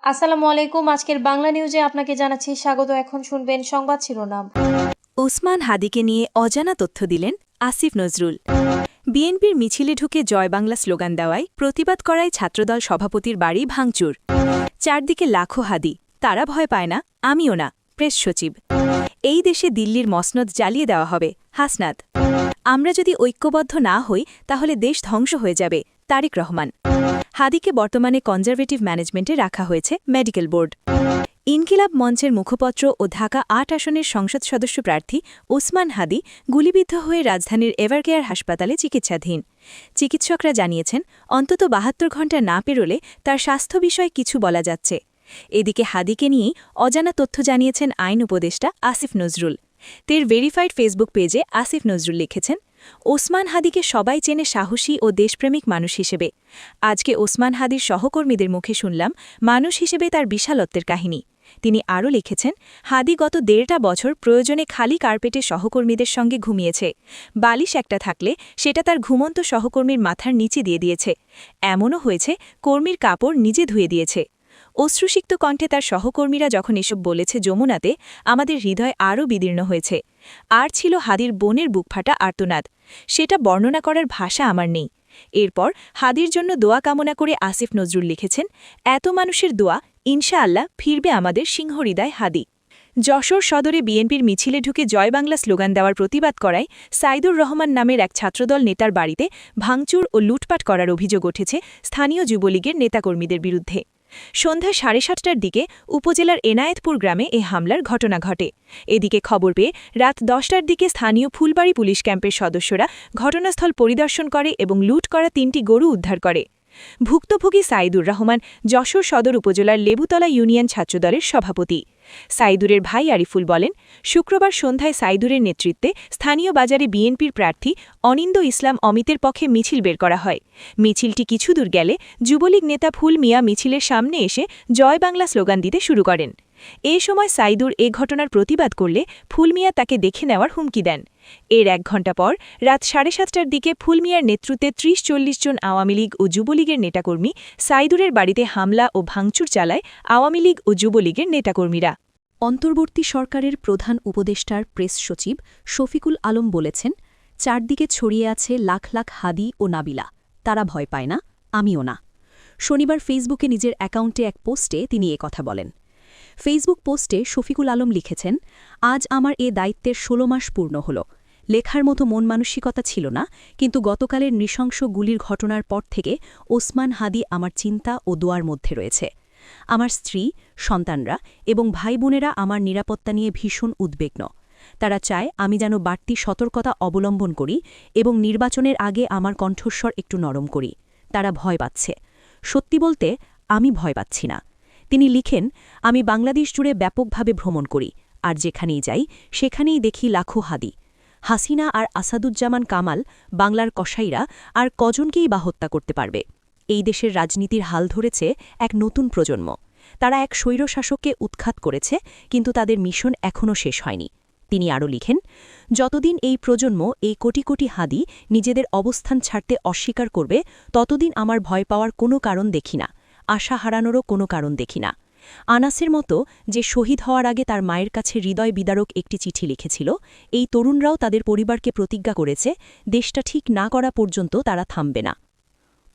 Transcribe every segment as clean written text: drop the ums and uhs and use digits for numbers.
আসসালামু আলাইকুম। আজকের বাংলা নিউজে আপনাকে জানাচ্ছি স্বাগত। এখন শুনবেন সংবাদ শিরোনাম। ওসমান হাদিকে নিয়ে অজানা তথ্য দিলেন আসিফ নজরুল। বিএনপির মিছিলে ঢুকে জয় বাংলা স্লোগান দেওয়ায় প্রতিবাদ করায় ছাত্রদল সভাপতির বাড়ি ভাঙচুর। চারদিকে লাখো হাদি, তারা ভয় পায় না, আমিও না, প্রেস সচিব। এই দেশে দিল্লির মসনদ জ্বালিয়ে দেওয়া হবে, হাসনাত। আমরা যদি ঐক্যবদ্ধ না হই তাহলে দেশ ধ্বংস হয়ে যাবে, তারেক রহমান। হাদিকে বর্তমানে কনজারভেটিভ ম্যানেজমেন্টে রাখা হয়েছে মেডিকেল বোর্ড। ইনকিলাব মঞ্চের মুখপত্র ও ঢাকা ৮ আসনের সংসদ সদস্য প্রার্থী ওসমান হাদি গুলিবিদ্ধ হয়ে রাজধানীর এভারকেয়ার হাসপাতালে চিকিৎসাধীন। চিকিৎসকরা জানিয়েছেন অন্তত ৭২ ঘণ্টা না পেরোলে তার স্বাস্থ্য বিষয়ে কিছু বলা যাচ্ছে। এদিকে হাদিকে নিয়েই অজানা তথ্য জানিয়েছেন আইন উপদেষ্টা আসিফ নজরুল। তের ভেরিফাইড ফেসবুক পেজে আসিফ নজরুল লিখেছেন, ওসমান হাদিকে সবাই চেনে সাহসী ও দেশপ্রেমিক মানুষ হিসেবে। আজকে ওসমান হাদির সহকর্মীদের মুখে শুনলাম মানুষ হিসেবে তার বিশালত্বের কাহিনী। তিনি আরও লিখেছেন, হাদি গত ১.৫ বছর প্রয়োজনে খালি কার্পেটে সহকর্মীদের সঙ্গে ঘুমিয়েছে। বালিশ একটা থাকলে সেটা তার ঘুমন্ত সহকর্মীর মাথার নিচে দিয়ে দিয়েছে। এমনও হয়েছে কর্মীর কাপড় নিজে ধুয়ে দিয়েছে। অশ্রুসিক্ত কণ্ঠে তার সহকর্মীরা যখন এসব বলেছে যমুনাতে, আমাদের হৃদয় আরও বিদীর্ণ হয়েছে। আর ছিল হাদির বোনের বুকফাটা আর্তনাদ। সেটা বর্ণনা করার ভাষা আমার নেই। এরপর হাদির জন্য দোয়া কামনা করে আসিফ নজরুল লিখেছেন, এত মানুষের দোয়া, ইনশাআল্লাহ ফিরবে আমাদের সিংহহৃদয় হাদি। যশোর সদরে বিএনপির মিছিলে ঢুকে জয় বাংলা স্লোগান দেওয়ার প্রতিবাদ করায় সাইদুর রহমান নামের এক ছাত্রদল নেতার বাড়িতে ভাঙচুর ও লুটপাট করার অভিযোগ উঠেছে স্থানীয় যুবলীগের নেতাকর্মীদের বিরুদ্ধে। সন্ধ্যা ৭:৩০টার দিকে উপজেলার এনায়েতপুর গ্রামে এ হামলার ঘটনা ঘটে। এদিকে খবর পেয়ে রাত ১০টার দিকে স্থানীয় ফুলবাড়ি পুলিশ ক্যাম্পের সদস্যরা ঘটনাস্থল পরিদর্শন করে এবং লুট করা ৩টি গরু উদ্ধার করে। ভুক্তভোগী সাইদুর রহমান যশোর সদর উপজেলার লেবুতলা ইউনিয়ন ছাত্রদলের সভাপতি। সাইদুরের ভাই আরিফুল বলেন, শুক্রবার সন্ধ্যায় সাইদুরের নেতৃত্বে স্থানীয় বাজারে বিএনপির প্রার্থী অনিন্দ ইসলাম অমিতের পক্ষে মিছিল বের করা হয়। মিছিলটি কিছু দূর গেলে যুবলীগ নেতা ফুল মিয়া মিছিলের সামনে এসে জয় বাংলা স্লোগান দিতে শুরু করেন। এ সময় সাইদুর এ ঘটনার প্রতিবাদ করলে ফুল মিয়া তাকে দেখে নেওয়ার হুমকি দেন। এর ১ ঘণ্টা পর রাত ৭:৩০টার দিকে ফুল মিয়ার নেতৃত্বে ৩০-৪০ জন আওয়ামী লীগ ও যুবলীগের নেতাকর্মী সাইদুরের বাড়িতে হামলা ও ভাঙচুর চালায় আওয়ামী লীগ ও যুবলীগের নেতাকর্মীরা। অন্তর্বর্তী সরকারের প্রধান উপদেষ্টার প্রেস সচিব শফিকুল আলম বলেছেন, চারদিকে ছড়িয়ে আছে লাখ লাখ হাদি ও নাবিলা, তারা ভয় পায় না, আমিও না। শনিবার ফেসবুকে নিজের অ্যাকাউন্টে এক পোস্টে তিনি কথা বলেন। ফেসবুক পোস্টে শফিকুল আলম লিখেছেন, আজ আমার এ দায়িত্বের ১৬ মাস পূর্ণ হল। লেখার মতো মন মানসিকতা ছিল না, কিন্তু গতকালের নৃশংস গুলির ঘটনার পর থেকে ওসমান হাদি আমার চিন্তা ও দোয়ার মধ্যে রয়েছে। আমার স্ত্রী, সন্তানরা এবং ভাই বোনেরা আমার নিরাপত্তা নিয়ে ভীষণ উদ্বিগ্ন। তারা চায় আমি যেন বাড়তি সতর্কতা অবলম্বন করি এবং নির্বাচনের আগে আমার কণ্ঠস্বর একটু নরম করি। তারা ভয় পাচ্ছে। সত্যি বলতে আমি ভয় পাচ্ছি না। তিনি লিখেন, আমি বাংলাদেশ জুড়ে ব্যাপকভাবে ভ্রমণ করি, আর যেখানেই যাই সেখানেই দেখি লাখো হাদি। হাসিনা আর আসাদুজ্জামান কামাল, বাংলার কসাইরা আর কজনকেই বা হত্যা করতে পারবে? এই দেশের রাজনীতির হাল ধরেছে এক নতুন প্রজন্ম। তারা এক স্বৈরশাসককে উৎখাত করেছে, কিন্তু তাদের মিশন এখনও শেষ হয়নি। তিনি আরও লিখেন, যতদিন এই প্রজন্ম, এই কোটি কোটি হাদি নিজেদের অবস্থান ছাড়তে অস্বীকার করবে, ততদিন আমার ভয় পাওয়ার কোনো কারণ দেখি না, আশা হারানোরও কোনো কারণ দেখি না। আনাসের মতো, যে শহীদ হওয়ার আগে তার মায়ের কাছে হৃদয় বিদারক একটি চিঠি লিখেছিল, এই তরুণরাও তাদের পরিবারকে প্রতিজ্ঞা করেছে, দেশটা ঠিক না করা পর্যন্ত তারা থামবে না।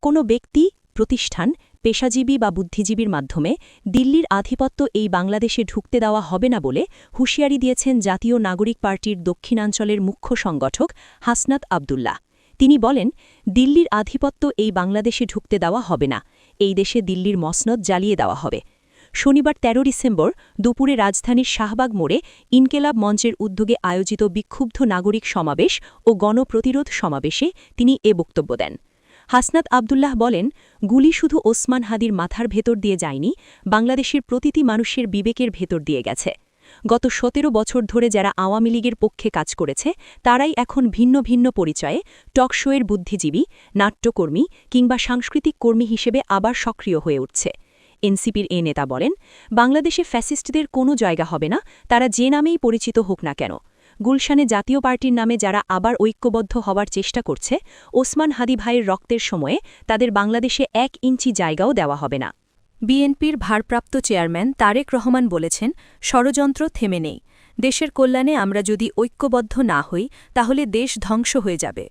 কোনো ব্যক্তি, প্রতিষ্ঠান, পেশাজীবী বা বুদ্ধিজীবীর মাধ্যমে দিল্লির আধিপত্য এই বাংলাদেশে ঢুকতে দেওয়া হবে না বলে হুঁশিয়ারি দিয়েছেন জাতীয় নাগরিক পার্টির দক্ষিণাঞ্চলের মুখ্য সংগঠক হাসনাত আবদুল্লাহ। তিনি বলেন, দিল্লির আধিপত্য এই বাংলাদেশে ঢুকতে দেওয়া হবে না, এই দেশে দিল্লির মসনদ জ্বালিয়ে দেওয়া হবে। শনিবার ১৩ ডিসেম্বর দুপুরে রাজধানীর শাহবাগ মোড়ে ইনকেলাব মঞ্চের উদ্যোগে আয়োজিত বিক্ষুব্ধ নাগরিক সমাবেশ ও গণপ্রতিরোধ সমাবেশে তিনি এ বক্তব্য দেন। হাসনাত আবদুল্লাহ বলেন, গুলি শুধু ওসমান হাদির মাথার ভেতর দিয়ে যায়নি, বাংলাদেশের প্রতিটি মানুষের বিবেকের ভেতর দিয়ে গেছে। গত ১৭ বছর ধরে যারা আওয়ামী লীগের পক্ষে কাজ করেছে, তারাই এখন ভিন্ন ভিন্ন পরিচয়ে টকশোয়ের বুদ্ধিজীবী, নাট্যকর্মী কিংবা সাংস্কৃতিক কর্মী হিসেবে আবার সক্রিয় হয়ে উঠছে। এনসিপির এ নেতা বলেন, বাংলাদেশে ফ্যাসিস্টদের কোনো জায়গা হবে না, তারা যে নামেই পরিচিত হোক না কেন। গুলশানে জাতীয় পার্টির নামে যারা আবার ঐক্যবদ্ধ হওয়ার চেষ্টা করছে, ওসমান হাদি ভাইয়ের রক্তের সময়ে তাদের বাংলাদেশে ১ ইঞ্চি জায়গাও দেওয়া হবে না। বিএনপির ভারপ্রাপ্ত চেয়ারম্যান তারেক রহমান বলেছেন, ষড়যন্ত্র থেমে নেই। দেশের কল্যাণে আমরা যদি ঐক্যবদ্ধ না হই তাহলে দেশ ধ্বংস হয়ে যাবে।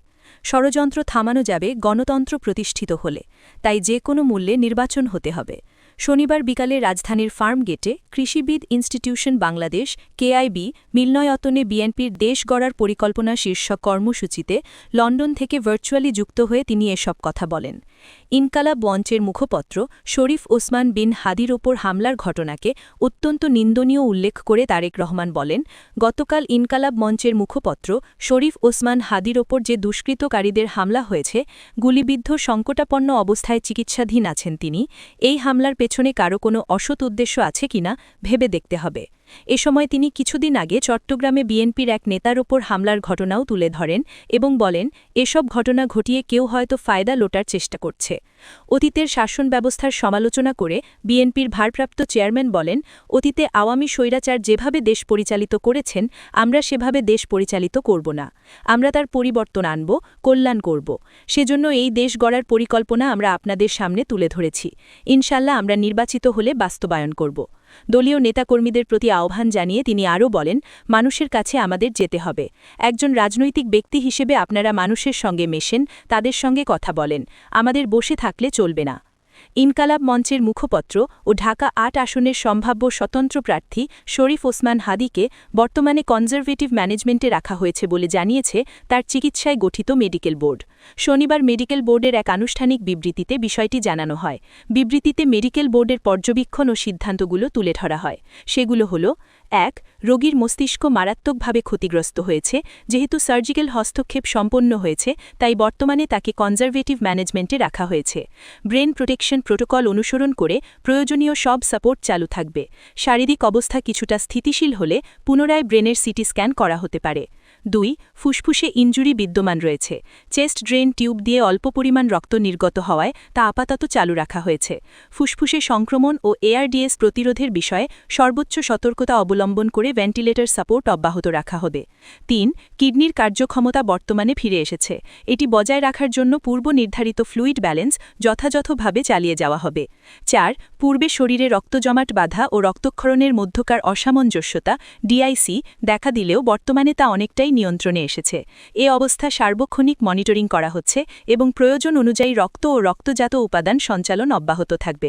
ষড়যন্ত্র থামানো যাবে গণতন্ত্র প্রতিষ্ঠিত হলে, তাই যে কোনো মূল্যে নির্বাচন হতে হবে। শনিবার বিকালে রাজধানীর ফার্মগেটে কৃষিবিদ ইনস্টিটিউশন বাংলাদেশ কেআইবি মিলনায়তনে বিএনপির দেশ গড়ার পরিকল্পনা শীর্ষক কর্মসূচিতে লন্ডন থেকে ভার্চুয়ালি যুক্ত হয়ে তিনি এসব কথা বলেন। ইনকালাব মঞ্চের মুখপত্র শরীফ ওসমান বিন হাদির ওপর হামলার ঘটনাকে অত্যন্ত নিন্দনীয় উল্লেখ করে তারেক রহমান বলেন, গতকাল ইনকালাব মঞ্চের মুখপত্র শরীফ ওসমান হাদির ওপর যে দুষ্কৃতকারীদের হামলা হয়েছে, গুলিবিদ্ধ সংকটাপন্ন অবস্থায় চিকিৎসাধীন আছেন তিনি, এই হামলার পেছনে কারো কোনো অসৎ উদ্দেশ্য আছে কিনা ভেবে দেখতে হবে। এ সময় তিনি কিছুদিন আগে চট্টগ্রামে বিএনপির এক নেতার ওপর হামলার ঘটনাও তুলে ধরেন এবং বলেন, এসব ঘটনা ঘটিয়ে কেউ হয়তো ফায়দা লোটার চেষ্টা করছে। অতীতের শাসন ব্যবস্থার সমালোচনা করে বিএনপির ভারপ্রাপ্ত চেয়ারম্যান বলেন, অতীতে আওয়ামী স্বৈরাচার যেভাবে দেশ পরিচালিত করেছেন, আমরা সেভাবে দেশ পরিচালিত করব না। আমরা তার পরিবর্তন আনব, কল্যাণ করব। সেজন্য এই দেশ গড়ার পরিকল্পনা আমরা আপনাদের সামনে তুলে ধরেছি। ইনশাল্লাহ আমরা নির্বাচিত হলে বাস্তবায়ন করব। দলীয় নেতাকর্মীদের প্রতি আহ্বান জানিয়ে তিনি আরও বলেন, মানুষের কাছে আমাদের যেতে হবে। একজন রাজনৈতিক ব্যক্তি হিসেবে আপনারা মানুষের সঙ্গে মেশেন, তাদের সঙ্গে কথা বলেন। আমাদের বসে থাকলে চলবে না। ইনকালাব মঞ্চের মুখপত্র ও ঢাকা ৮ আসনের সম্ভাব্য স্বতন্ত্র প্রার্থী শরীফ ওসমান হাদিকে বর্তমানে কনজারভেটিভ ম্যানেজমেন্টে রাখা হয়েছে বলে জানিয়েছে তার চিকিৎসায় গঠিত মেডিকেল বোর্ড। শনিবার মেডিকেল বোর্ডের এক আনুষ্ঠানিক বিবৃতিতে বিষয়টি জানানো হয়। বিবৃতিতে মেডিকেল বোর্ডের পর্যবেক্ষণ ও সিদ্ধান্তগুলো তুলে ধরা হয়। সেগুলো হল: ১. রোগীর মস্তিষ্ক মারাত্মকভাবে ক্ষতিগ্রস্ত হয়েছে। যেহেতু সার্জিক্যাল হস্তক্ষেপ সম্পন্ন হয়েছে, তাই বর্তমানে তাকে কনজারভেটিভ ম্যানেজমেন্টে রাখা হয়েছে। ব্রেন প্রোটেকশন প্রোটোকল অনুসরণ করে প্রয়োজনীয় সব সাপোর্ট চালু থাকবে। শারীরিক অবস্থা কিছুটা স্থিতিশীল হলে পুনরায় ব্রেনের সিটি স্ক্যান করা হতে পারে। ২. ফুসফুসে ইনজুরি বিদ্যমান রয়েছে। চেস্ট ড্রেন টিউব দিয়ে অল্প পরিমাণ রক্ত নির্গত হওয়ায় তা আপাতত চালু রাখা হয়েছে। ফুসফুসে সংক্রমণ ও ARDS প্রতিরোধের বিষয়ে সর্বোচ্চ সতর্কতা অবলম্বন করে ভেন্টিলেটর সাপোর্ট অব্যাহত রাখা হবে। ৩. কিডনির কার্যক্ষমতা বর্তমানে ফিরে এসেছে। এটি বজায় রাখার জন্য পূর্ব নির্ধারিত ফ্লুইড ব্যালেন্স যথাযথভাবে চালিয়ে যাওয়া হবে। ৪. পূর্বে শরীরে রক্ত জমাট বাঁধা ও রক্তক্ষরণের মধ্যকার অসামঞ্জস্যতা DIC দেখা দিলেও বর্তমানে তা অনেকটাই নিয়ন্ত্রণে এসেছে। এ অবস্থা সার্বক্ষণিক মনিটরিং করা হচ্ছে এবং প্রয়োজন অনুযায়ী রক্ত ও রক্তজাত উপাদান সঞ্চালন অব্যাহত থাকবে।